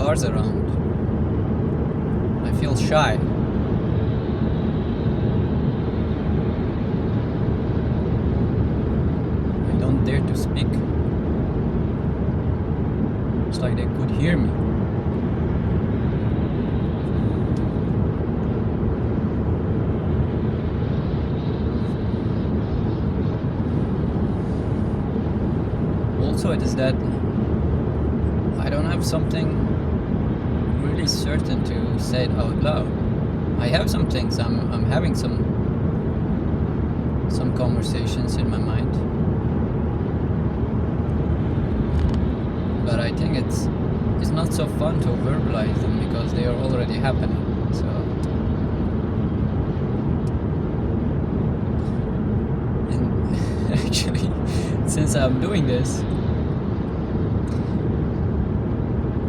cars around. I feel shy. I don't dare to speak. It's like they could hear me. Also, it is that I don't have something really certain to say it out loud. I have some things. I'm having some conversations in my mind, but I think it's not so fun to verbalize them because they are already happening. So and actually, since I'm doing this,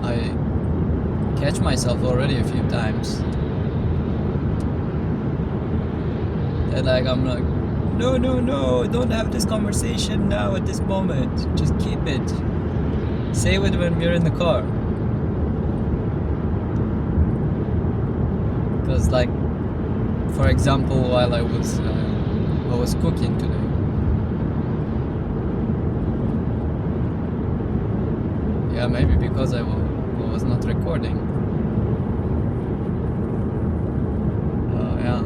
I catch myself already a few times and like I'm like, no, don't have this conversation now at this moment, just keep it, save it when we're in the car. Because like, for example, while I was cooking today, yeah, maybe because I was not recording. Yeah,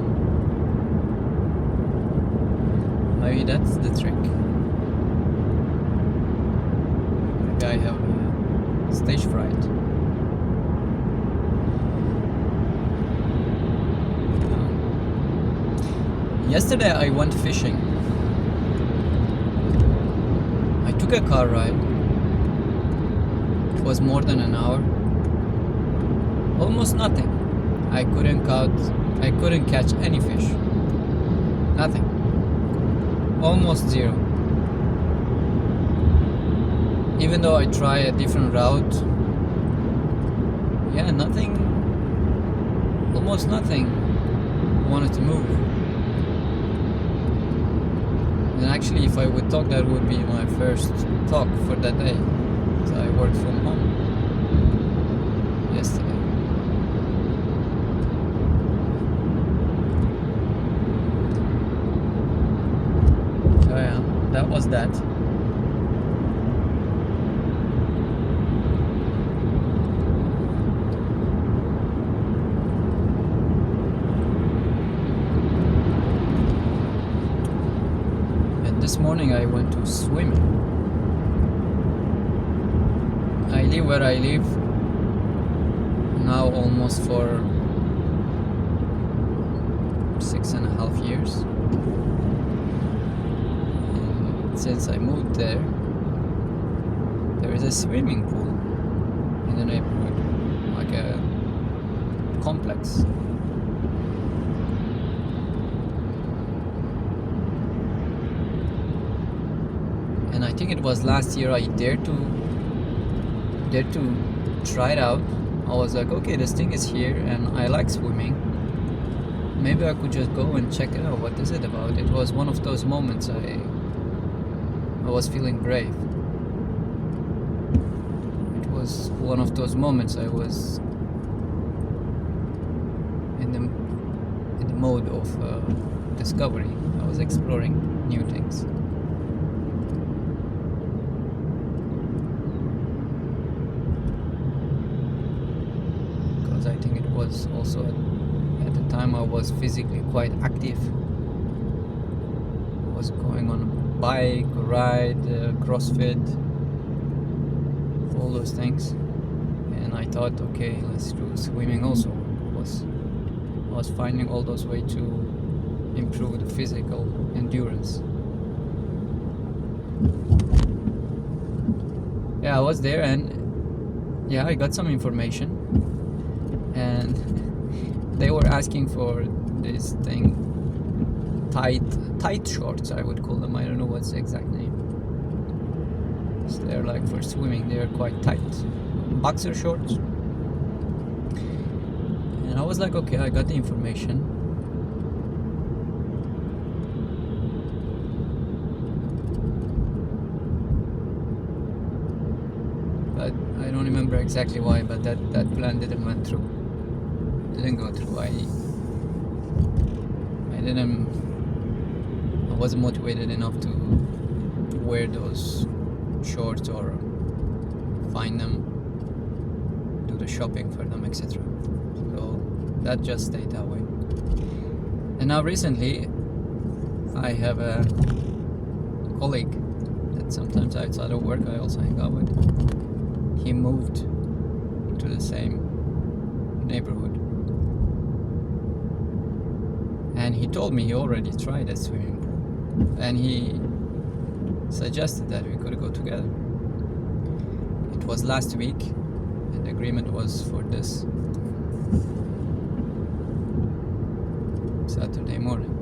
maybe that's the trick. Maybe I have stage fright. Yesterday I went fishing. I took a car ride. It was more than an hour. Almost nothing. I couldn't catch any fish. Nothing. Almost zero. Even though I try a different route, yeah, nothing, almost nothing wanted to move. And actually, if I would talk, that would be my first talk for that day. So I worked from home yesterday. So yeah, that was that. This morning I went to swimming. I live where I live now almost for 6.5 years. And since I moved there is a swimming pool in the neighborhood, like a complex. And I think it was last year I dared to try it out. I was like, okay, this thing is here and I like swimming. Maybe I could just go and check it out. What is it about? It was one of those moments I was feeling brave. It was one of those moments I was in the mode of discovery. I was exploring new things. I think it was also at the time I was physically quite active. I was going on a bike, ride, CrossFit, all those things. And I thought, okay, let's do swimming also. I was finding all those ways to improve the physical endurance. Yeah, I was there and yeah, I got some information. And they were asking for this thing, tight shorts, I would call them. I don't know what's the exact name. So they're like for swimming, they're quite tight. Boxer shorts. And I was like, okay, I got the information. But I don't remember remember exactly why, but that plan didn't went through. Didn't go through. I didn't. I wasn't motivated enough to wear those shorts or find them, do the shopping for them, etc. So that just stayed that way. And now recently, I have a colleague that sometimes outside of work I also hang out with. He moved to the same neighborhood, and he told me he already tried a swimming pool, and he suggested that we could go together. It was last week, and the agreement was for this Saturday morning.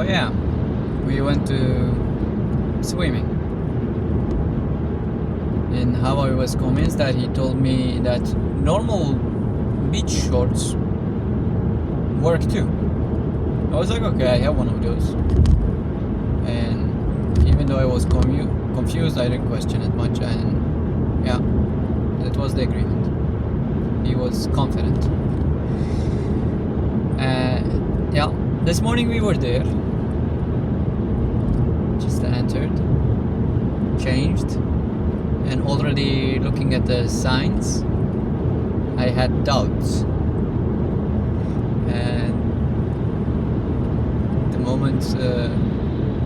yeah, we went to swimming. And how I was convinced that he told me that normal beach shorts work too. I was like, okay, I have one of those. And even though I was confused, I didn't question it much. And yeah, that was the agreement. He was confident. Yeah, this morning we were there. Just entered, changed, and already looking at the signs, I had doubts. And the moment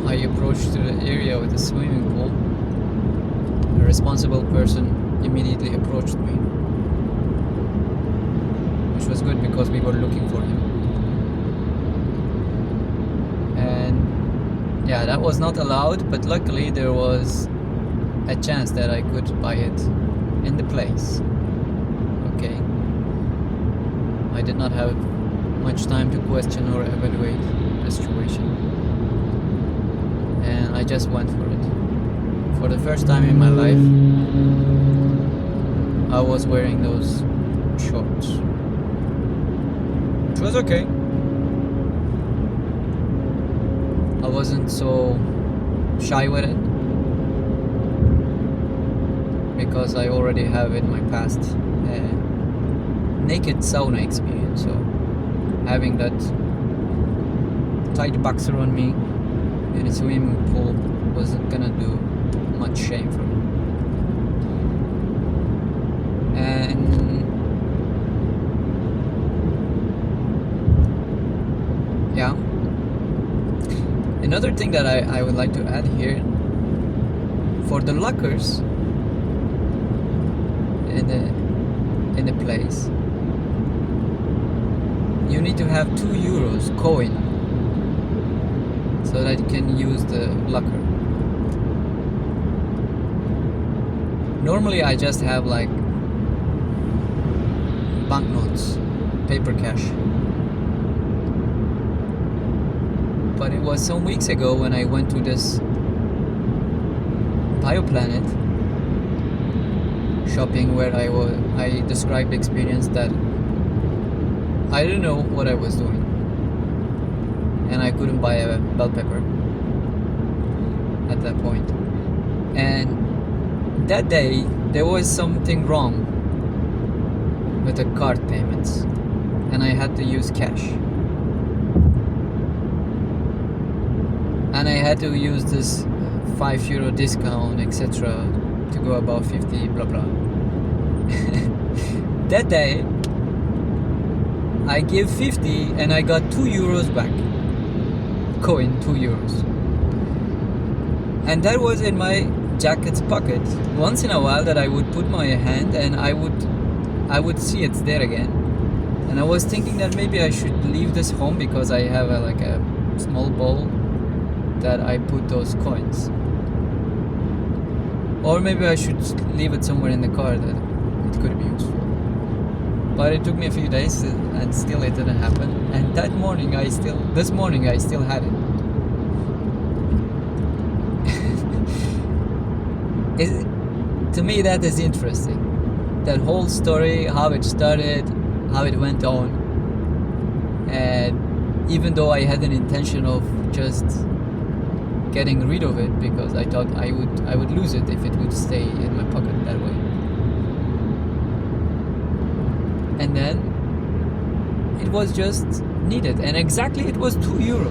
I approached the area with the swimming pool, a responsible person immediately approached me, which was good because we were looking for him. And yeah, that was not allowed, but luckily there was a chance that I could buy it in the place. Okay. I did not have much time to question or evaluate the situation. And I just went for it. For the first time in my life, I was wearing those shorts. Which was okay. I wasn't so shy with it because I already have in my past naked sauna experience, so having that tight boxer on me in a swimming pool wasn't gonna do much shame for me. And yeah, another thing that I would like to add here, for the lockers in the place, you need to have €2 coin so that you can use the locker. Normally I just have like banknotes, paper cash. But it was some weeks ago when I went to this Bioplanet shopping where I described the experience that I didn't know what I was doing, and I couldn't buy a bell pepper at that point. And that day there was something wrong with the card payments, and I had to use cash, and I had to use this €5 discount, etc., to go above 50, blah blah. That day I gave 50 and I got €2 back. Coin, €2. And that was in my jacket's pocket. Once in a while that I would put my hand and I would see it's there again. And I was thinking that maybe I should leave this home because I have a small bowl that I put those coins. Or maybe I should leave it somewhere in the car that it could be useful. But it took me a few days and still it didn't happen. And this morning I still had it. To me that is interesting. That whole story, how it started, how it went on. And even though I had an intention of just getting rid of it because I thought I would lose it if it would stay in my pocket that way. And then it was just needed, and exactly it was €2.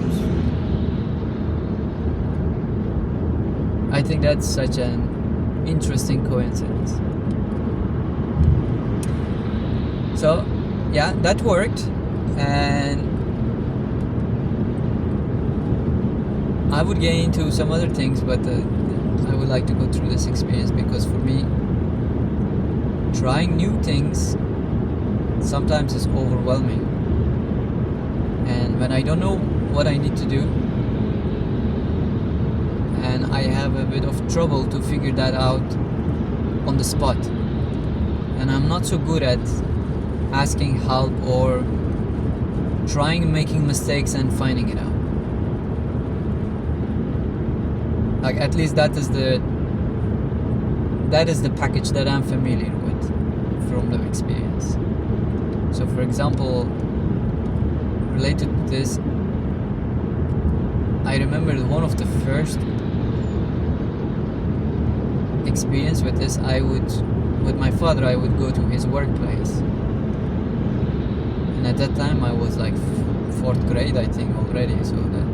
I think that's such an interesting coincidence. So yeah, that worked, and I would get into some other things, but I would like to go through this experience because for me, trying new things sometimes is overwhelming. And when I don't know what I need to do, and I have a bit of trouble to figure that out on the spot, and I'm not so good at asking help or making mistakes and finding it out. Like at least that is the package that I'm familiar with from the experience. So for example, related to this, I remember one of the first experience with this, with my father, I would go to his workplace. And at that time I was like 4th grade, I think, already. So that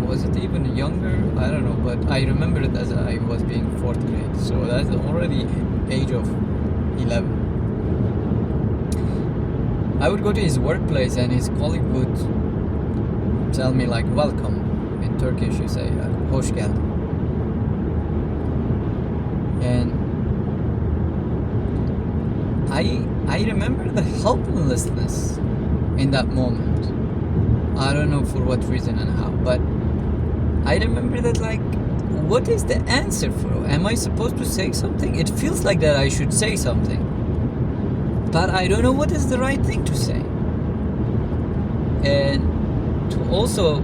was it even younger? I don't know, but I remember it as I was being 4th grade. So that's already age of 11. I would go to his workplace and his colleague would tell me like welcome. In Turkish you say hoş geldin. And I remember the helplessness in that moment. I don't know for what reason and how, but I remember that like, what is the answer for? Am I supposed to say something? It feels like that I should say something, but I don't know what is the right thing to say. And to also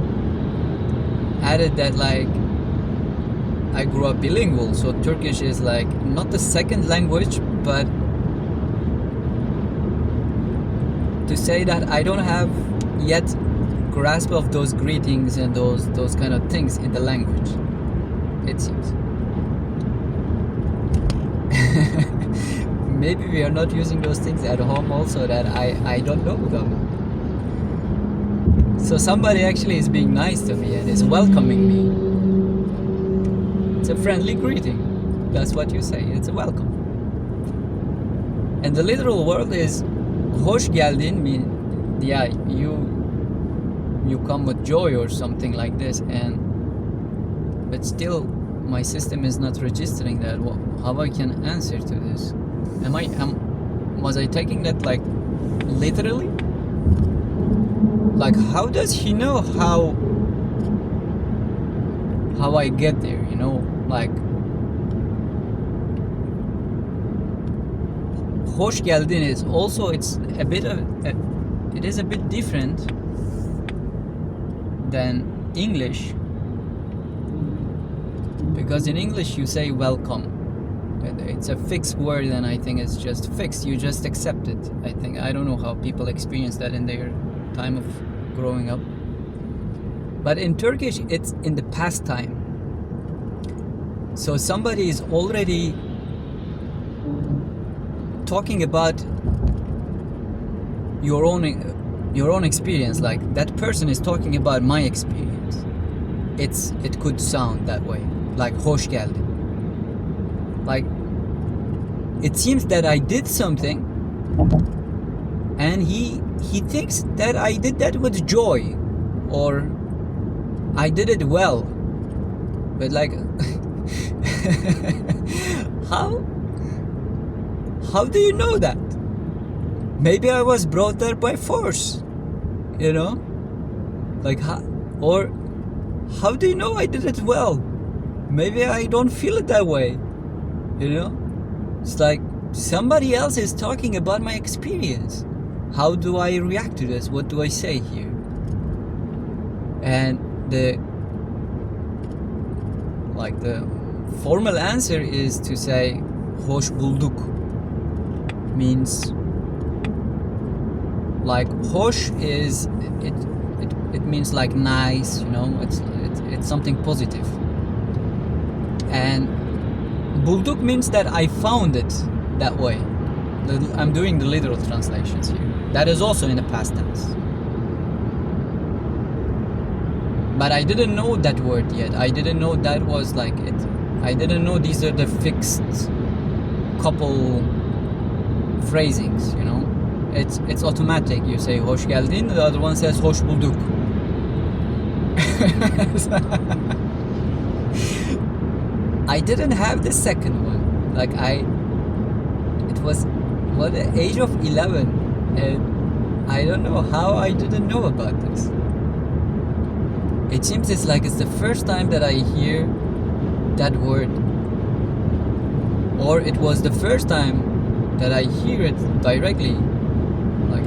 added that like, I grew up bilingual, so Turkish is like not the second language, but to say that I don't have yet grasp of those greetings and those kind of things in the language, it seems. Maybe we are not using those things at home also, that I don't know them. So somebody actually is being nice to me and is welcoming me. It's a friendly greeting. That's what you say. It's a welcome. And the literal word is hoş geldin, mean yeah, you come with joy or something like this, but still my system is not registering that. How I can answer to this? Was I taking that like literally? Like how does he know how I get there, you know? Like hoş geldin is also, it is a bit different than English, because in English you say welcome. It's a fixed word, and I think it's just fixed. You just accept it. I don't know how people experience that in their time of growing up. But in Turkish, it's in the past time. So somebody is already talking about your own experience. Like that person is talking about my experience. It could sound that way, like hoş geldin. Like it seems that I did something, and he thinks that I did that with joy, or I did it well. But like how do you know that? Maybe I was brought there by force, you know? Like how do you know I did it well? Maybe I don't feel it that way, you know? It's like somebody else is talking about my experience. How do I react to this? What do I say here? And the formal answer is to say hoş bulduk. Means like hoş is it means like nice, you know, it's something positive. And bulduk means that I found it that way. I'm doing the literal translations here. That is also in the past tense. But I didn't know that word yet. I didn't know that was like it. I didn't know these are the fixed couple phrasings, you know. It's automatic. You say hoş geldin, the other one says hoş bulduk. I didn't have the second one. Like it was the age of 11, and I don't know how I didn't know about this. It seems it's the first time that I hear that word, or it was the first time that I hear it directly. Like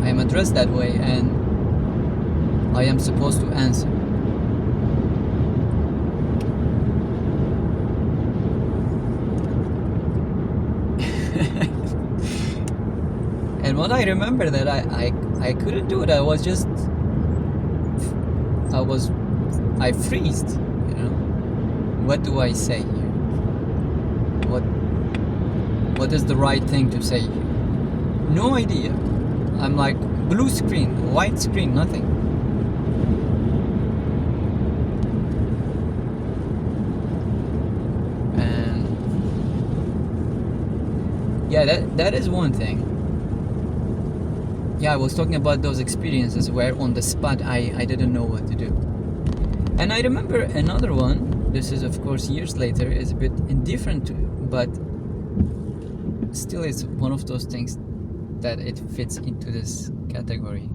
I am addressed that way, and I am supposed to answer. And what I remember that I couldn't do it. I freezed, you know. What do I say here? What is the right thing to say here? No idea. I'm like blue screen, white screen, nothing. And yeah, that is one thing. Yeah, I was talking about those experiences where on the spot I didn't know what to do. And I remember another one, this is of course years later, is a bit indifferent, but still it's one of those things that it fits into this category.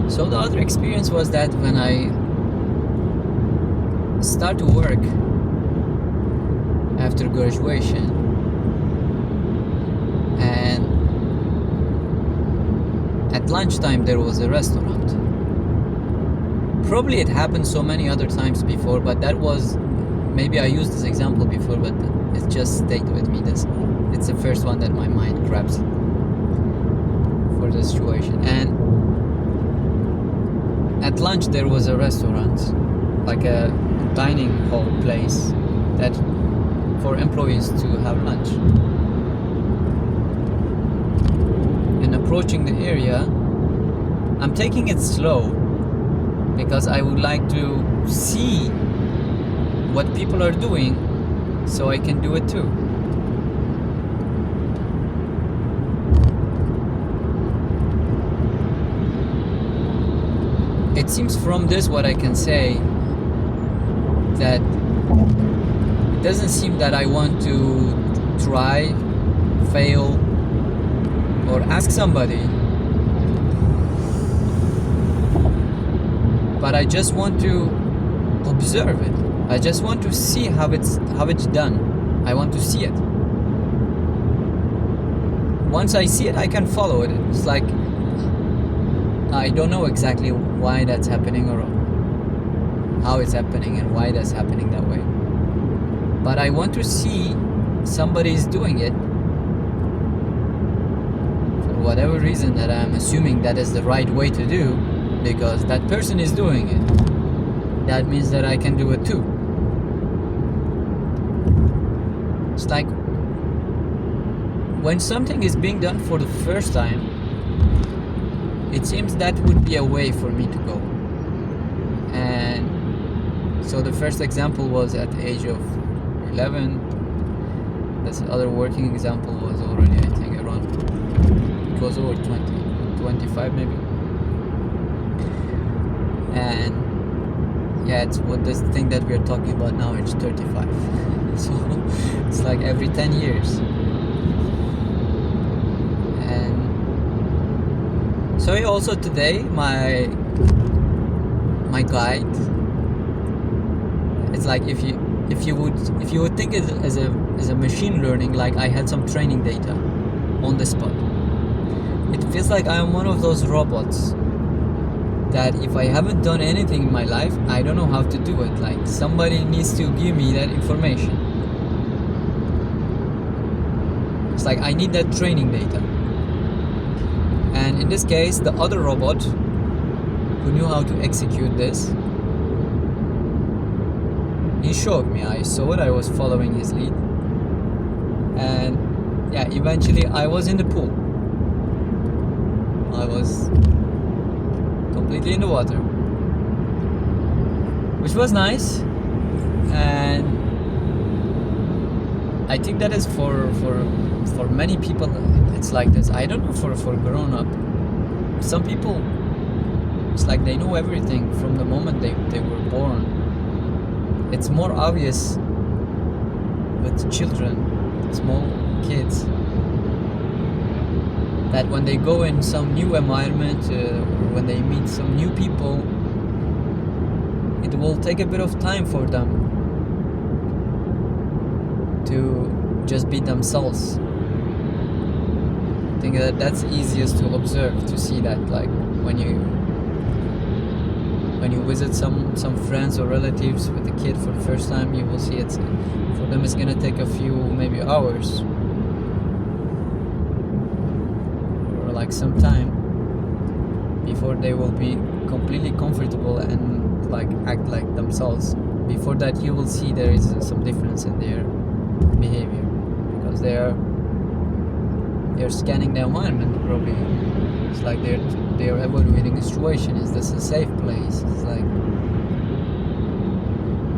So the other experience was that when I start to work after graduation, and at lunchtime there was a restaurant. Probably it happened so many other times before, but that was, maybe I used this example before, but it just stayed with me. It's the first one that my mind grabs for the situation. And at lunch there was a restaurant, like a dining hall place that for employees to have lunch. And approaching the area, I'm taking it slow because I would like to see what people are doing so I can do it too. It seems from this what I can say that it doesn't seem that I want to try, fail, or ask somebody, but I just want to observe it. I just want to see how it's done. I want to see it. Once I see it, I can follow it. It's like I don't know exactly why that's happening or how it's happening and why that's happening that way. But I want to see somebody's doing it for whatever reason that I'm assuming that is the right way to do, because that person is doing it. That means that I can do it too. It's like when something is being done for the first time, it seems that would be a way for me to go. And so the first example was at the age of 11. This other working example was already, I think, around, it was over 20, 25 maybe. And yeah, it's what this thing that we're talking about now, it's 35. So it's like every 10 years. And so also today my guide, it's like if you would think it as a machine learning, like I had some training data on the spot. It feels like I'm one of those robots that if I haven't done anything in my life, I don't know how to do it. Like somebody needs to give me that information. It's like I need that training data. And in this case, the other robot who knew how to execute this, he showed me. I saw it, I was following his lead. And yeah, eventually I was in the pool. I was completely in the water, which was nice. And I think that is for many people it's like this. I don't know for grown up. Some people, it's like they know everything from the moment they were born. It's more obvious with children, small kids, that when they go in some new environment, when they meet some new people, it will take a bit of time for them to just be themselves. I think that's easiest to observe, to see that, like when you visit some friends or relatives with a kid for the first time, you will see it. For them it's gonna take a few, maybe hours, or like some time before they will be completely comfortable and like act like themselves. Before that, you will see there is some difference in their behavior, because they're scanning the environment probably. It's like they're evaluating the situation. Is this a safe place? It's like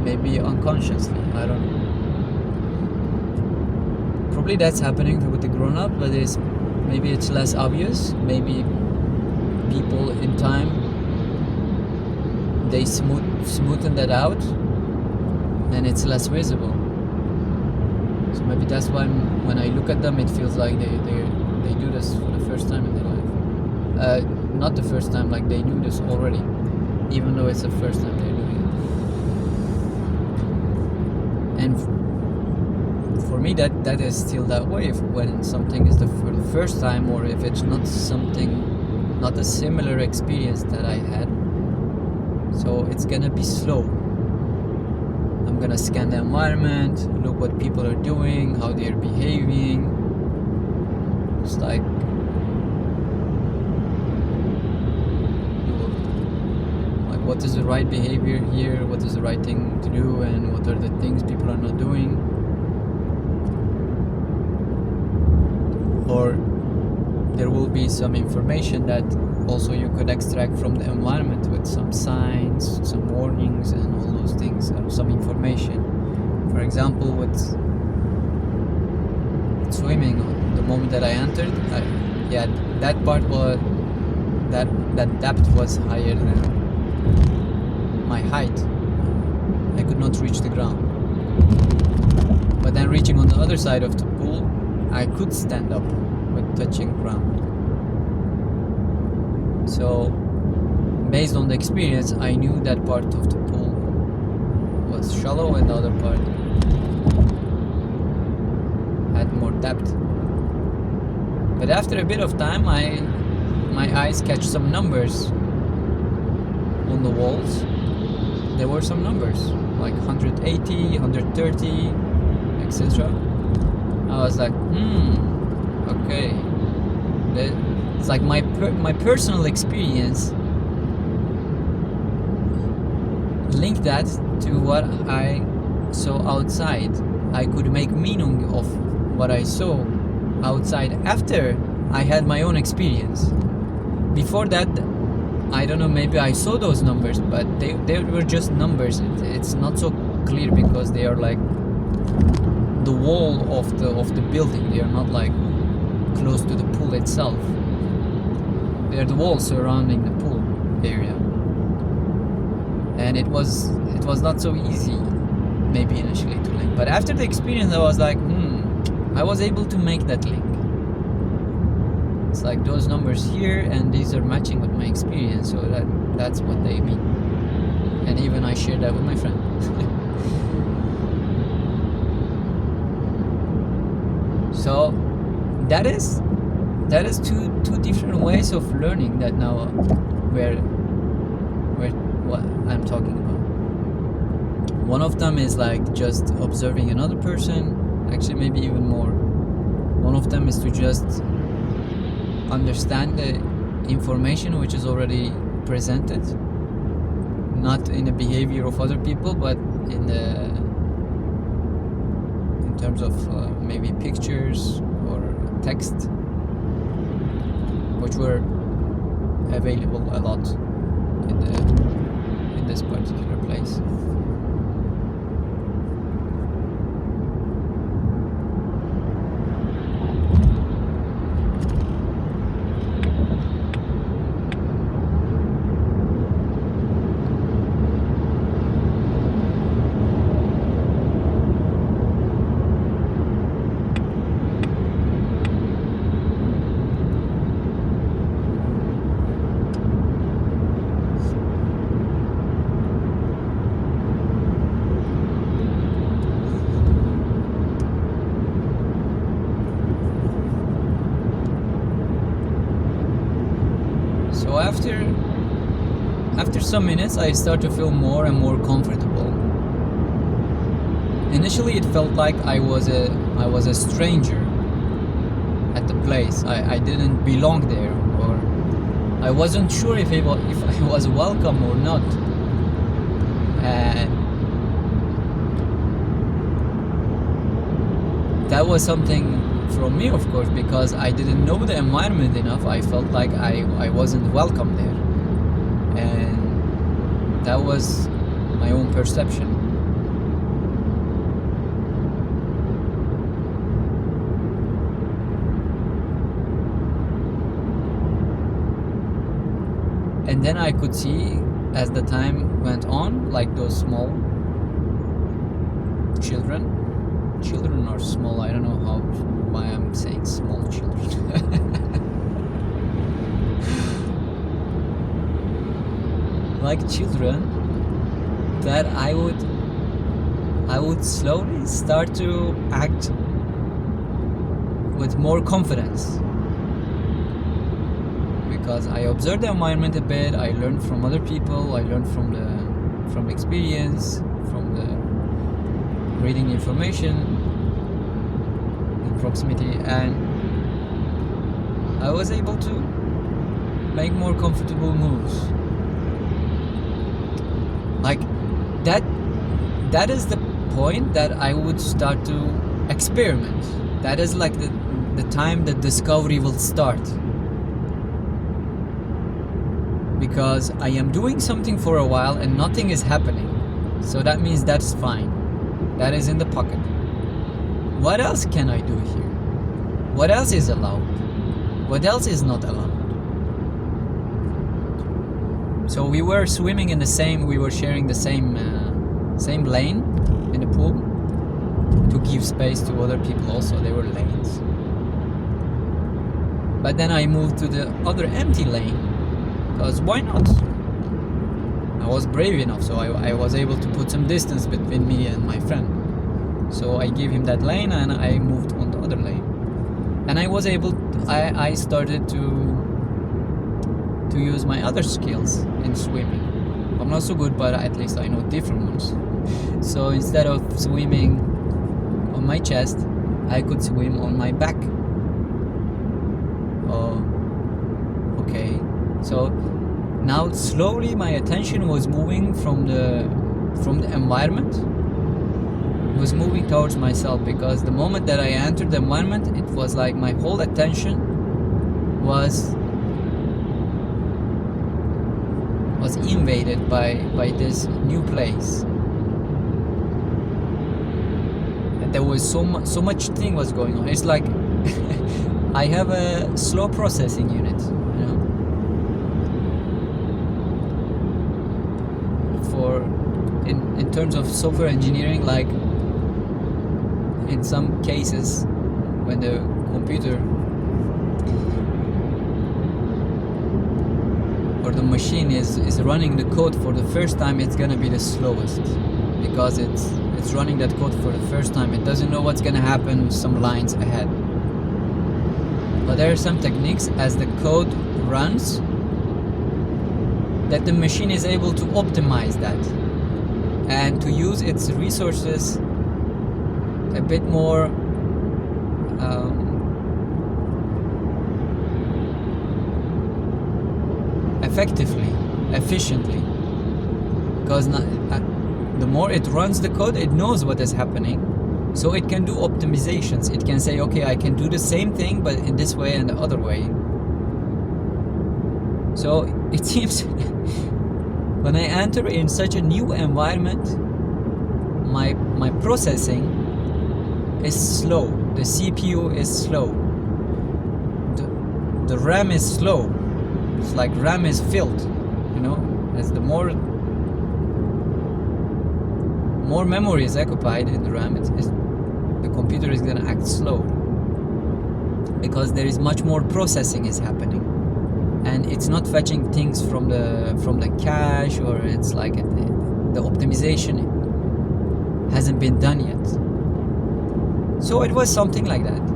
maybe unconsciously, I don't know. Probably that's happening with the grown-up, but maybe it's less obvious. Maybe people in time, they smoothen that out and it's less visible. So maybe that's why when I look at them, it feels like they do this for the first time in their life. Not the first time, like they knew this already, even though it's the first time they're doing it. And for me, that is still that way. When something is for the first time, or if it's not a similar experience that I had, so it's gonna be slow. I'm gonna scan the environment, look what people are doing, how they're behaving. It's like what is the right behavior here, what is the right thing to do, and what are the things people are not doing. Or there will be some information that also you could extract from the environment with some signs, some warnings, and all those things, some information. For example, with swimming, the moment that I entered, that part was that depth was higher than my height. I could not reach the ground. But then reaching on the other side of the pool, I could stand up with touching ground. So based on the experience, I knew that part of the pool was shallow and the other part had more depth. But after a bit of time, my eyes catch some numbers on the walls. There were some numbers like 180, 130, etc. I was like, okay. It's like my personal experience linked that to what I saw outside. I could make meaning of what I saw outside after I had my own experience. Before that, I don't know, maybe I saw those numbers, but they were just numbers. It's not so clear because they are like the wall of the building. They are not like close to the pool itself. They are the walls surrounding the pool area. And it was not so easy maybe initially to link. But after the experience, I was like, I was able to make that link. It's like those numbers here and these are matching with my experience, so that's what they mean. And even I shared that with my friend. So that is two different ways of learning that now where what I'm talking about. One of them is like just observing another person, actually maybe even more. One of them is to just understand the information which is already presented, not in the behavior of other people, but in terms of maybe pictures or text, which were available a lot in this particular place. So after some minutes, I start to feel more and more comfortable. Initially, it felt like I was a stranger at the place. I didn't belong there, or I wasn't sure if I was welcome or not. And that was something from me, of course, because I didn't know the environment enough. I felt like I wasn't welcome there, and that was my own perception. And then I could see, as the time went on, like those small children are small, I don't know why I'm saying small children. Like children, that I would slowly start to act with more confidence, because I observed the environment a bit. I learned from other people. I learned from experience, from the reading information in proximity, and I was able to make more comfortable moves. Like that is the point that I would start to experiment. That is like the time that discovery will start. Because I am doing something for a while and nothing is happening. So that means that's fine. That is in the pocket. What else can I do here? What else is allowed? What else is not allowed? So we were swimming we were sharing the same lane in the pool to give space to other people also. There were lanes. But then I moved to the other empty lane, because why not? I was brave enough, so I was able to put some distance between me and my friend. So I gave him that lane and I moved on the other lane. And I started to use my other skills in swimming. I'm not so good, but at least I know different ones. So instead of swimming on my chest, I could swim on my back. Oh, okay. So now slowly my attention was moving from the environment, was moving towards myself, because the moment that I entered the environment, it was like my whole attention was invaded by this new place. And there was so much thing was going on. It's like I have a slow processing unit, you know, for in terms of software engineering. Like in some cases when the computer or the machine is running the code for the first time, it's gonna be the slowest, because it's running that code for the first time. It doesn't know what's gonna happen some lines ahead. But there are some techniques as the code runs that the machine is able to optimize that and to use its resources a bit more effectively, efficiently, because the more it runs the code, it knows what is happening, so it can do optimizations. It can say, okay, I can do the same thing but in this way and the other way. So it seems when I enter in such a new environment, my processing is slow, the CPU is slow, the RAM is slow. It's like RAM is filled, as the more memory is occupied in the RAM, the computer is gonna act slow, because there is much more processing is happening, and it's not fetching things from the cache, or it's like the optimization hasn't been done yet. So it was something like that.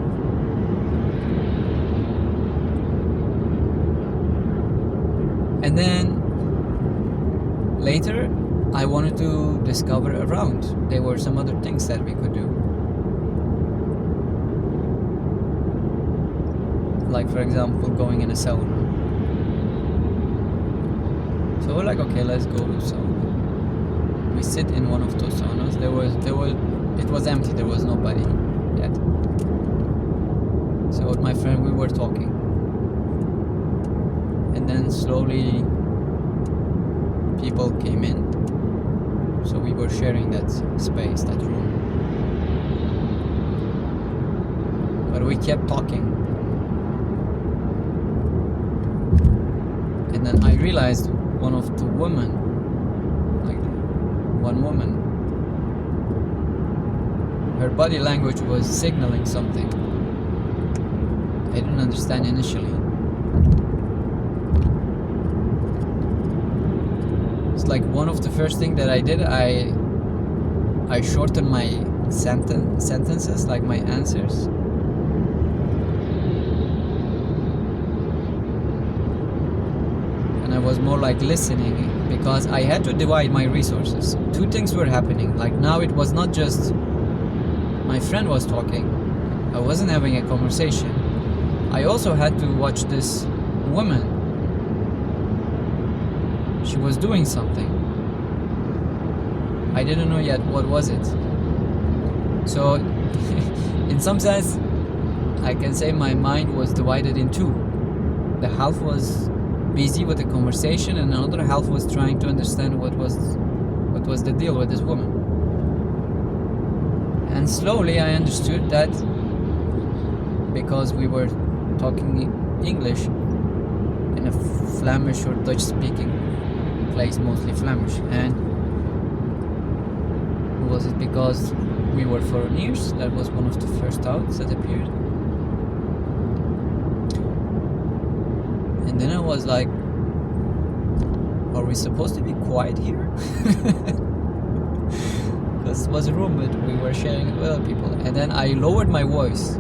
And then later I wanted to discover around. There were some other things that we could do. Like, for example, going in a sauna. So we're like, okay, let's go to sauna. We sit in one of those saunas. It was empty, there was nobody yet. So with my friend we were talking. And then slowly people came in, so we were sharing that space, that room, but we kept talking. And then I realized one of the women, like one woman, her body language was signaling something. I didn't understand initially. Like, one of the first things that I did, I shortened my sentences, like my answers. And I was more like listening, because I had to divide my resources. Two things were happening. Like, now it was not just my friend was talking, I wasn't having a conversation. I also had to watch this woman. She was doing something. I didn't know yet what was it. So in some sense I can say my mind was divided in two. The half was busy with the conversation, and another half was trying to understand what was the deal with this woman. And slowly I understood that because we were talking English in a Flemish or Dutch speaking place, mostly Flemish, and was it because we were foreigners? That was one of the first doubts that appeared. And then I was like, are we supposed to be quiet here? Because it was a room that we were sharing with other people. And then I lowered my voice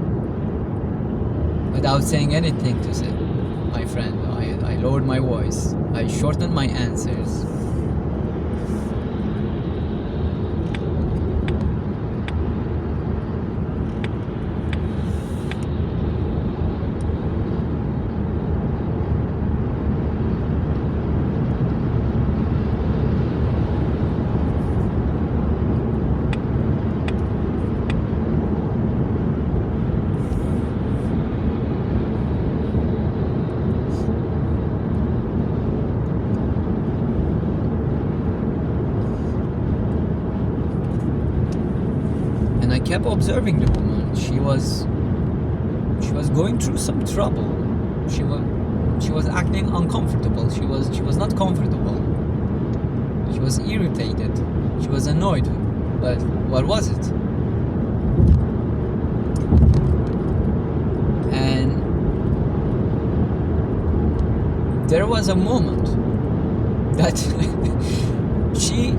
without saying anything to say, my friend. I lowered my voice. I shortened my answers. Kept observing the woman. She was going through some trouble. She was acting uncomfortable. She was not comfortable. She was irritated. She was annoyed. But what was it? there was a moment that she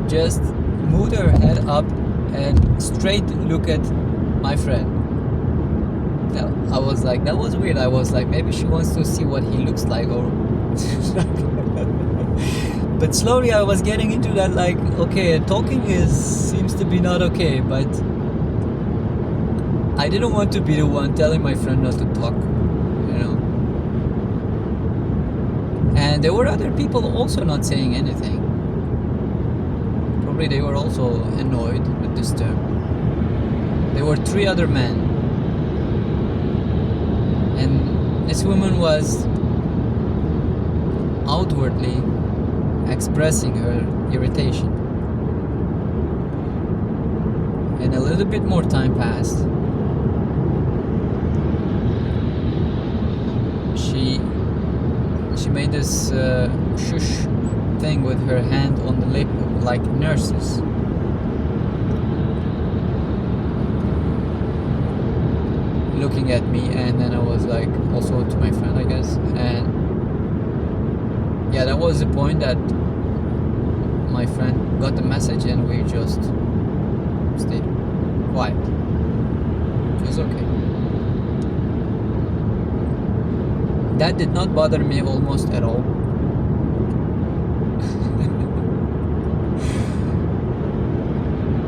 just moved her head up and straight look at my friend. I was like, that was weird. I was like, maybe she wants to see what he looks like, or but slowly I was getting into that, like, okay, talking seems to be not okay, but I didn't want to be the one telling my friend not to talk, you know. And there were other people also not saying anything. Probably they were also annoyed with this term. There were 3 other men. And this woman was outwardly expressing her irritation. And a little bit more time passed. She made this shush thing with her hand on the lip, like nurses. Looking at me, and then I was like, also to my friend, I guess. And yeah, that was the point that my friend got the message, and we just stayed quiet. It was okay. That did not bother me almost at all.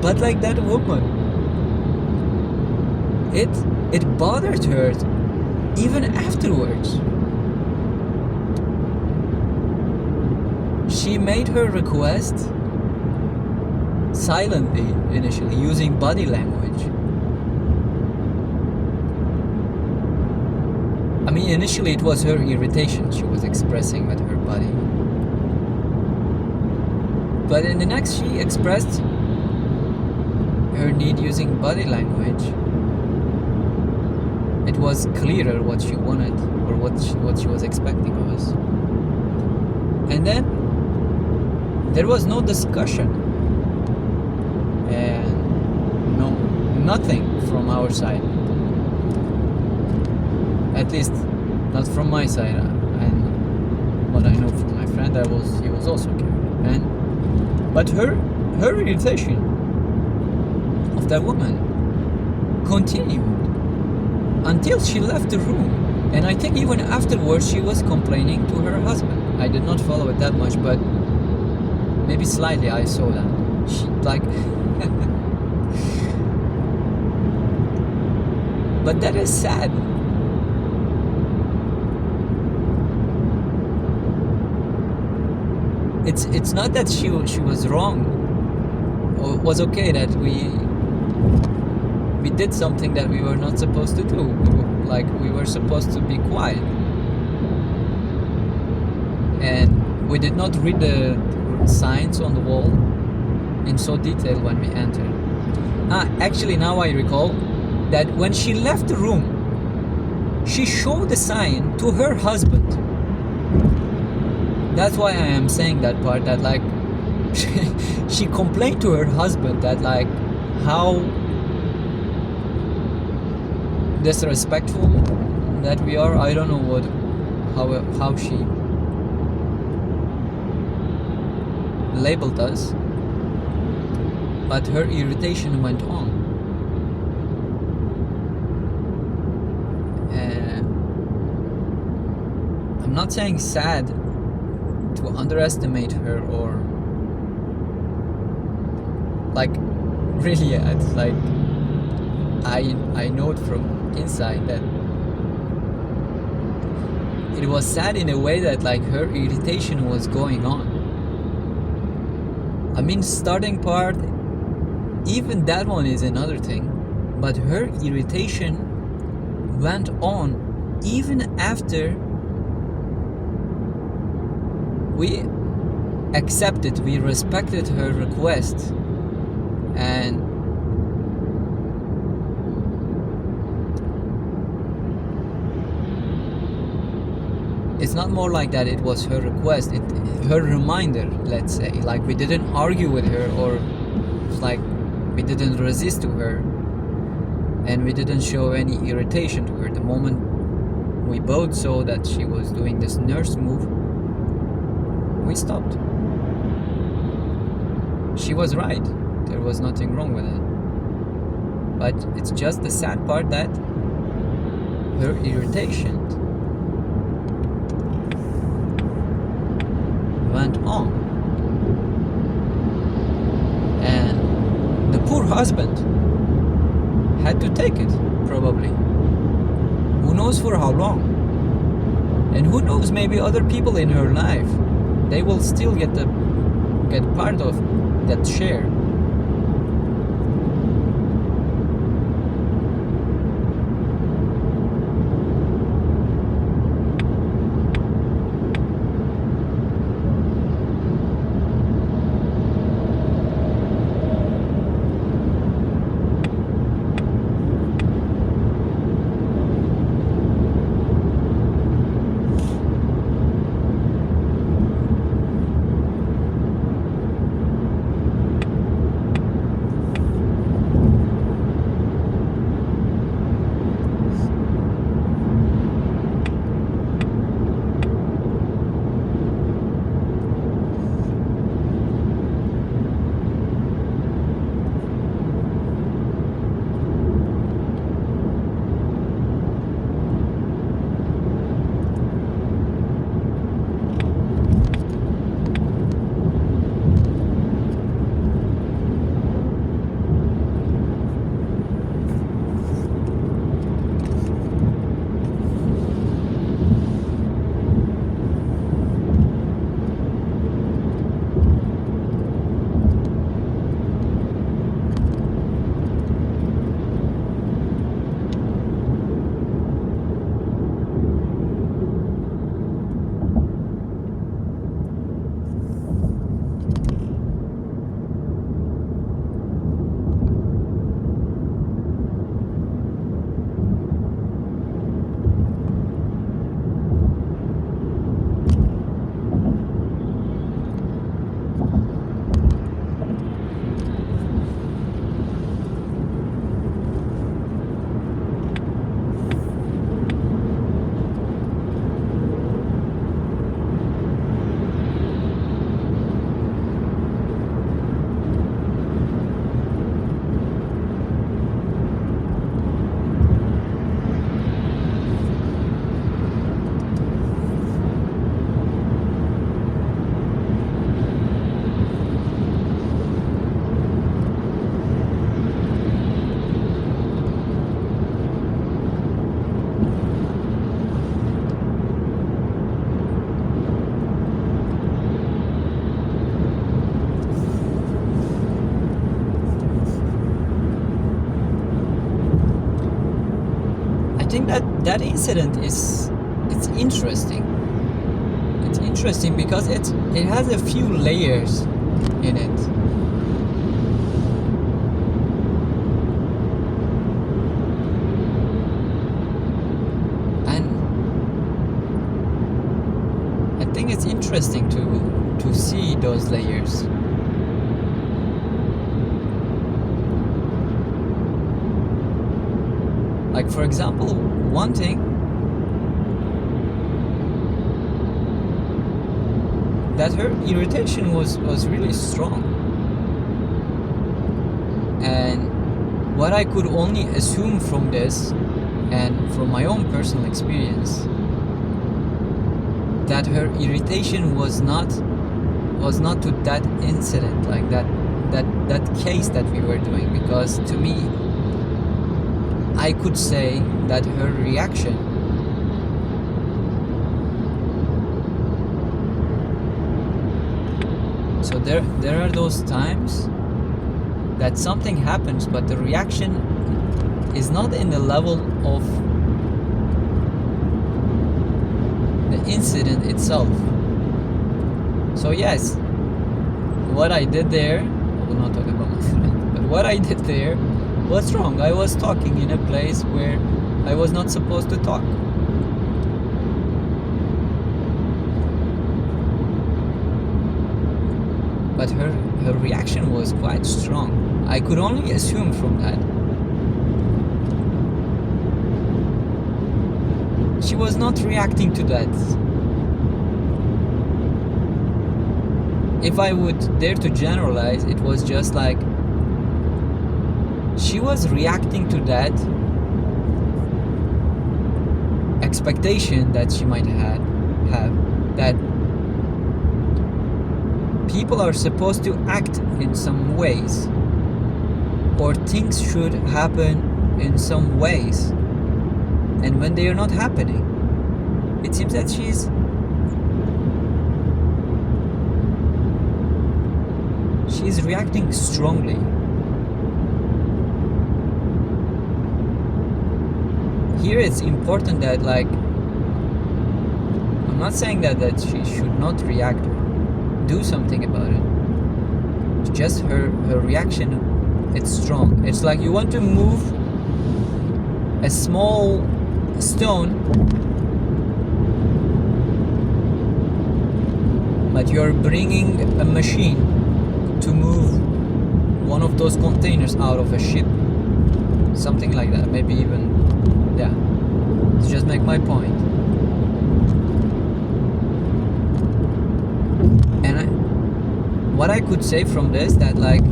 But like that woman, it bothered her even afterwards. She made her request silently initially, using body language. I mean, initially it was her irritation she was expressing with her body. But in the next, she expressed her need using body language. It was clearer what she wanted, or what she was expecting of us. And then there was no discussion and nothing from our side. At least not from my side. And what I know from my friend, he was also carried. But her irritation of that woman continued until she left the room. And I think even afterwards she was complaining to her husband. I did not follow it that much, but maybe slightly I saw that. She, like but that is sad. It's not that she was wrong, or it was okay that we did something that we were not supposed to do. Like, we were supposed to be quiet, and we did not read the signs on the wall in so detail when we entered. Actually, now I recall that when she left the room, she showed the sign to her husband. That's why I am saying that part, that like she complained to her husband that like how disrespectful that we are. I don't know how she labeled us, but her irritation went on. And I'm not saying sad to underestimate her, or like really, it's like I know it from inside that it was sad in a way that like her irritation was going on. I mean, starting part, even that one is another thing, but her irritation went on even after we accepted, we respected her request. And it's not more like that, it was her request, her reminder, let's say. Like, we didn't argue with her, or like we didn't resist to her, and we didn't show any irritation to her. The moment we both saw that she was doing this nurse move, we stopped. She was right. There was nothing wrong with it. But it's just the sad part that her irritation went on. And the poor husband had to take it, probably. Who knows for how long? And who knows, maybe other people in her life, they will still get part of that share. think that incident it's interesting. It's interesting because it has a few layers in it. And I think it's interesting to see those layers. Like, for example, one thing that her irritation was really strong, and what I could only assume from this and from my own personal experience, that her irritation was not to that incident, like that case that we were doing, because to me I could say that her reaction so there are those times that something happens but the reaction is not in the level of the incident itself. So yes, what I did there, I will not talk about my friend, but what I did there was wrong. I was talking in a place where I was not supposed to talk. But her reaction was quite strong. I could only assume from that. she was not reacting to that. If I would dare to generalize, it was just like she was reacting to that expectation that she might have that people are supposed to act in some ways, or things should happen in some ways, and when they are not happening, it seems that she's reacting strongly. Here it's important that, like, I'm not saying that she should not react or do something about it. It's just her reaction, it's strong. It's like you want to move a small stone, but you're bringing a machine to move one of those containers out of a ship. Something like that. Maybe even, yeah. To just make my point. And what I could say from this, that, like,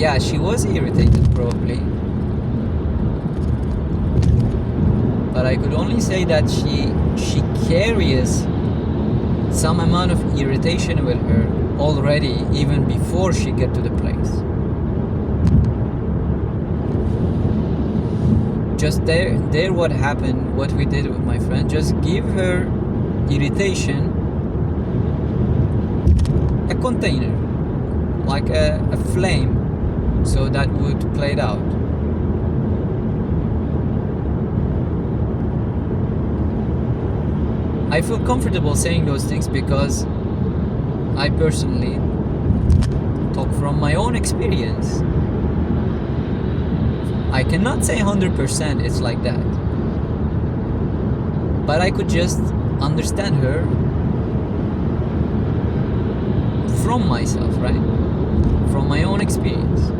yeah, she was irritated probably, but I could only say that she carries some amount of irritation with her already, even before she get to the place. Just there what happened, what we did with my friend, just give her irritation a container, like a flame, so that would play it out. I feel comfortable saying those things because I personally talk from my own experience. I cannot say 100% it's like that, but I could just understand her from myself, right? From my own experience.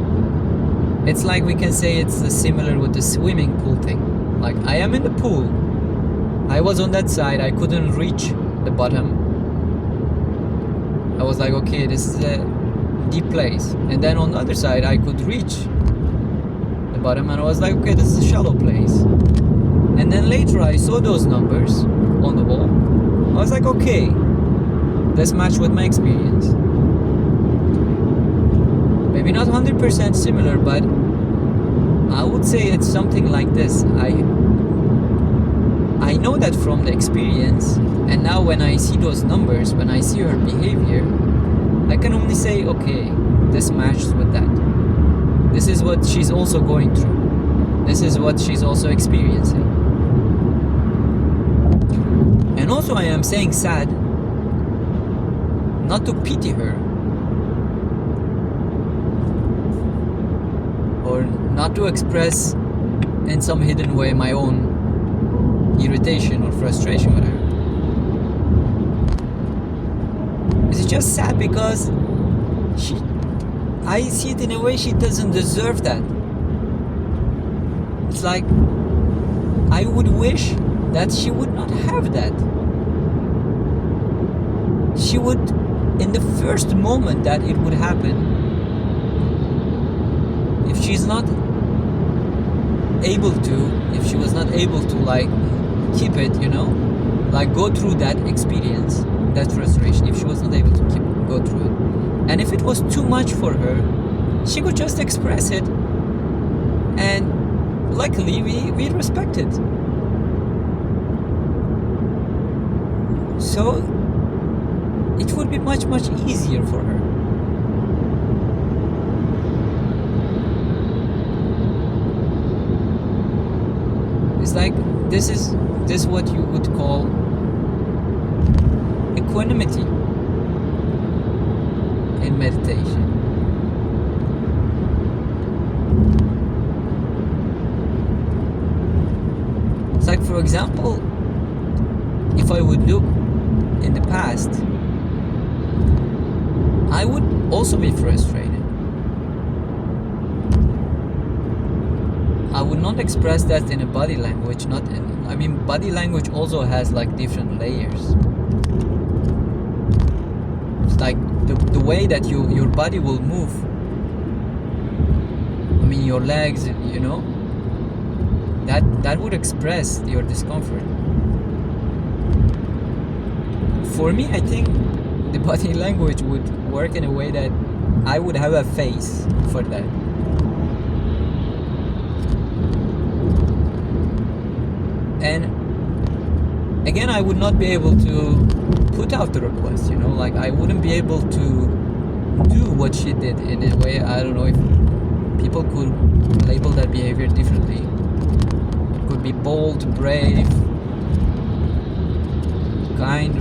It's like we can say it's similar with the swimming pool thing. Like, I am in the pool, I was on that side, I couldn't reach the bottom. I was like, okay, this is a deep place. And then on the other side, I could reach the bottom, and I was like, okay, this is a shallow place. And then later I saw those numbers on the wall. I was like, okay, this matched with my experience. Maybe not 100% similar, but I would say it's something like this. I know that from the experience, and now when I see those numbers, when I see her behavior, I can only say, okay, this matches with that. This is what she's also going through. This is what she's also experiencing. And also I am saying sad, not to pity her, or not to express in some hidden way my own irritation or frustration with her. It's just sad because I see it in a way she doesn't deserve that. It's like I would wish that she would not have that. She would, in the first moment that it would happen, if she was not able to like keep it, like go through that experience, that frustration, if she was not able to go through it, and if it was too much for her, she could just express it, and luckily we respect it. So it would be much easier for her. It's like this is what you would call equanimity in meditation. It's like, for example, if I would look in the past, I would also be frustrated. I would not express that in a body language. Not in, I mean, body language also has like different layers. It's like the way that your body will move. I mean, your legs, you know, that would express your discomfort. For me, I think the body language would work in a way that I would have a face for that. And again, I would not be able to put out the request, you know, like I wouldn't be able to do what she did in a way. I don't know if people could label that behavior differently. It could be bold, brave, kind,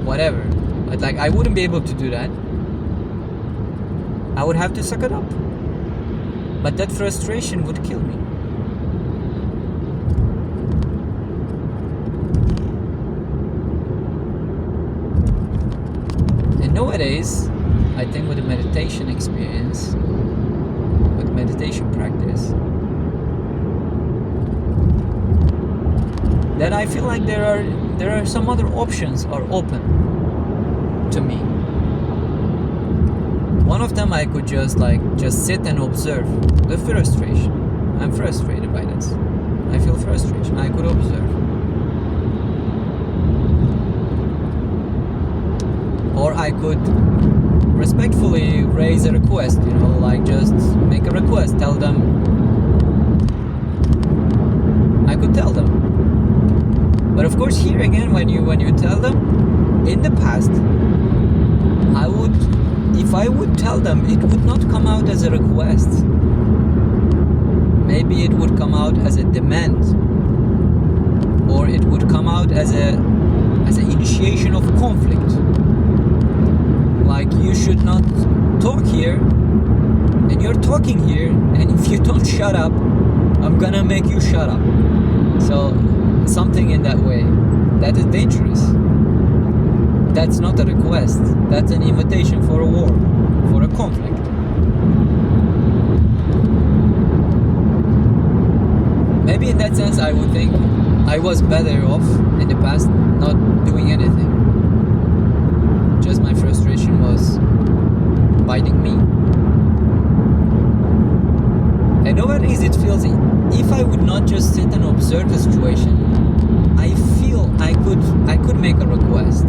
whatever. But like I wouldn't be able to do that. I would have to suck it up. But that frustration would kill me. Nowadays, I think with the meditation experience, with meditation practice, that I feel like there are some other options are open to me. One of them, I could just sit and observe the frustration. I'm frustrated by this. I feel frustration. I could observe. Or I could respectfully raise a request, you know, like just make a request, tell them. I could tell them. But of course, here again, when you tell them, in the past, if I would tell them, it would not come out as a request. Maybe it would come out as a demand, or it would come out as an initiation of conflict. Like, you should not talk here, and you're talking here, and if you don't shut up, I'm gonna make you shut up. So, something in that way. That is dangerous. That's not a request. That's an invitation for a war, for a conflict. Maybe in that sense, I would think I was better off in the past not doing anything. Just my frustration was biting me. And nowadays it feels, if I would not just sit and observe the situation, I feel I could make a request.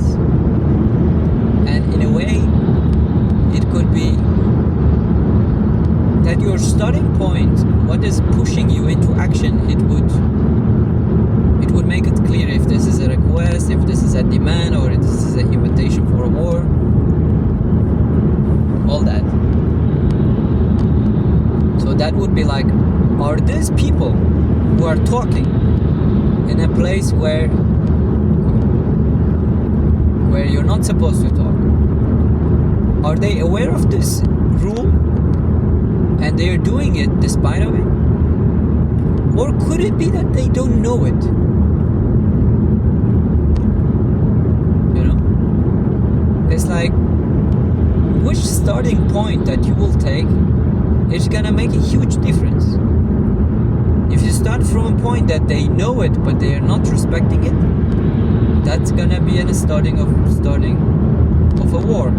And in a way, it could be that your starting point, what is pushing you into action, it would make it clear if this is a request, if this is a demand, or if this is an invitation for a war. All that. So that would be like, are these people who are talking in a place where you're not supposed to talk, are they aware of this rule and they're doing it despite of it? Or could it be that they don't know it? You know? It's like, which starting point that you will take is gonna make a huge difference. If you start from a point that they know it but they are not respecting it, that's gonna be a starting of a war.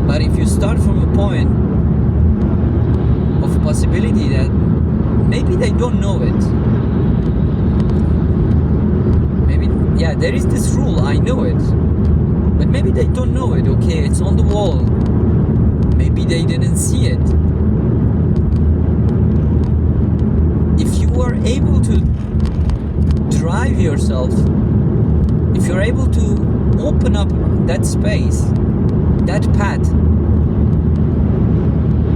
But if you start from a point of possibility that maybe they don't know it, maybe, yeah, there is this rule, I know it, but maybe they don't know it. Okay, it's on the wall, maybe they didn't see it. If you are able to drive yourself, if you're able to open up that space, that path,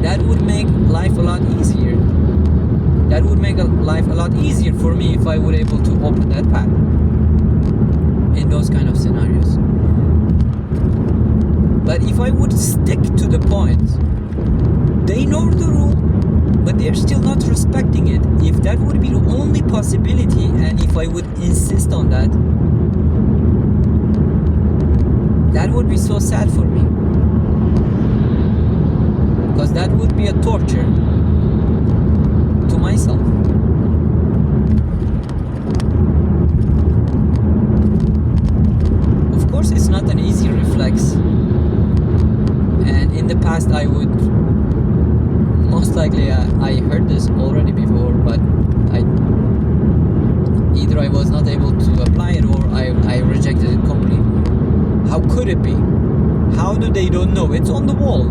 that would make life a lot easier. That would make life a lot easier for me if I were able to open that path in those kind of scenarios. But if I would stick to the point, they know the rule, but they're still not respecting it. If that would be the only possibility, and if I would insist on that, that would be so sad for me. Because that would be a torture to myself. basically I heard this already before, but I either I was not able to apply it or I rejected it completely. How could it be? How do they don't know? It's on the wall.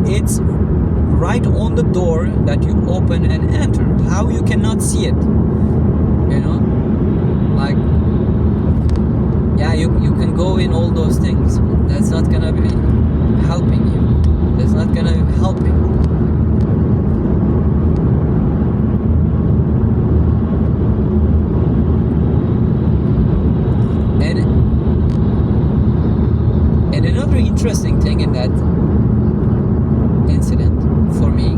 It's right on the door that you open and enter. How you cannot see it? You know? Like, yeah, you can go in all those things. That's not gonna be helping you. That's not gonna help you. And another interesting thing in that incident for me,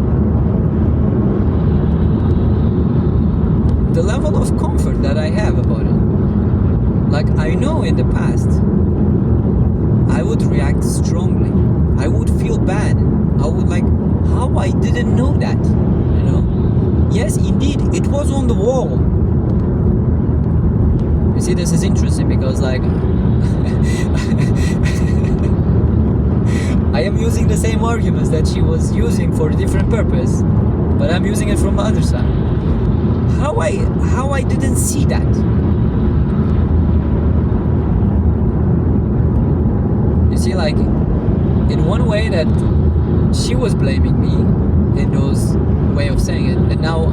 the level of comfort that I have about it. Like, I know in the past I would react strongly. I would feel bad. I would like, how I didn't know that, you know? Yes, indeed, it was on the wall. You see, this is interesting because like I am using the same arguments that she was using for a different purpose, but I'm using it from the other side. How I didn't see that? You see, like, in one way that she was blaming me in those way of saying it, and now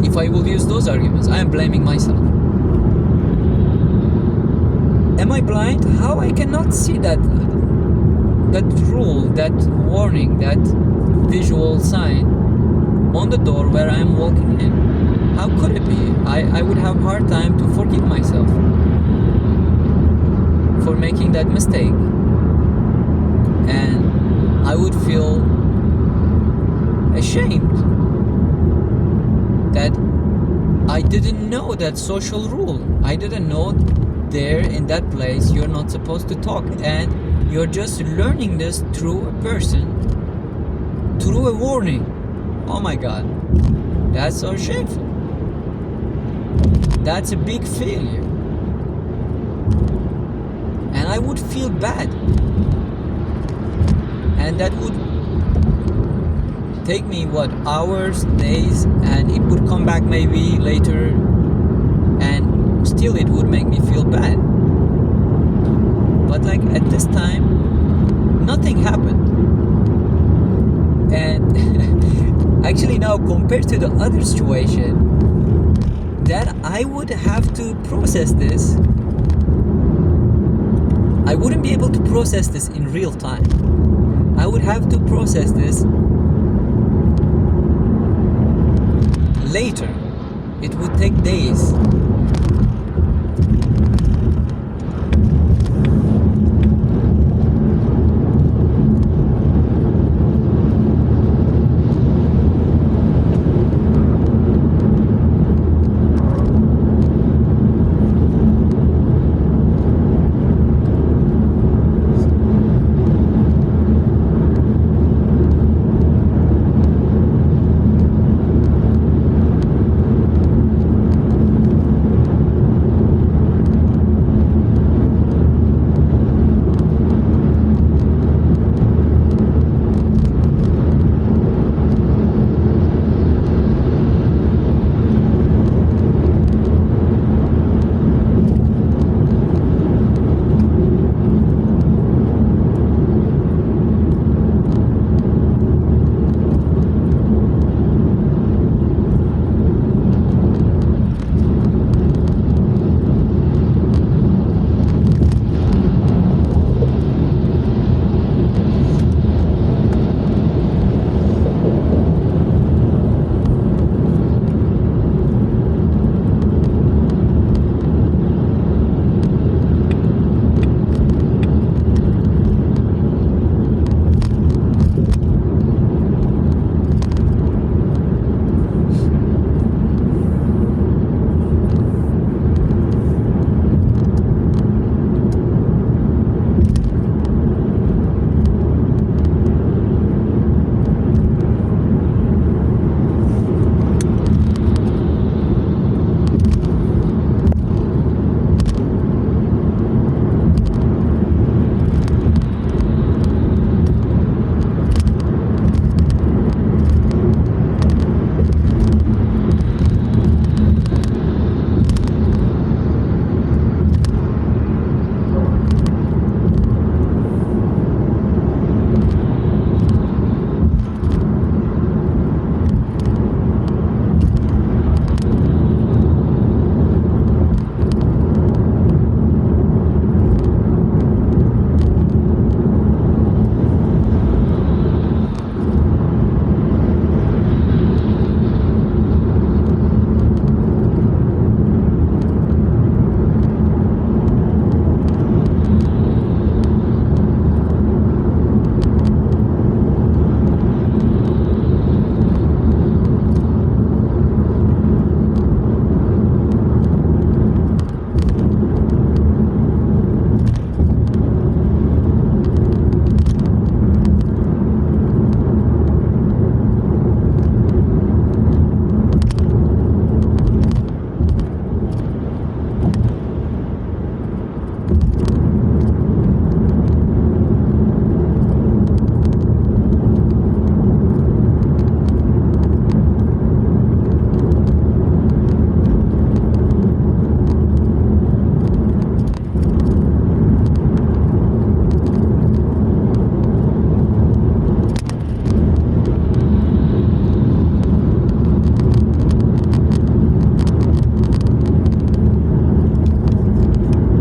if I will use those arguments, I am blaming myself. Am I blind? How I cannot see that rule, that warning, that visual sign on the door where I am walking in? How could it be? I would have a hard time to forgive myself for making that mistake, and I would feel ashamed that I didn't know that social rule. I didn't know there in that place you're not supposed to talk, and you're just learning this through a person, through a warning. Oh my God, that's so shameful. That's a big failure, and I would feel bad, and that would take me hours, days, and it would come back maybe later, and still it would make me feel bad. But like at this time, nothing happened. And actually now, compared to the other situation, that I would have to process this, I wouldn't be able to process this in real time. I would have to process this later. It would take days.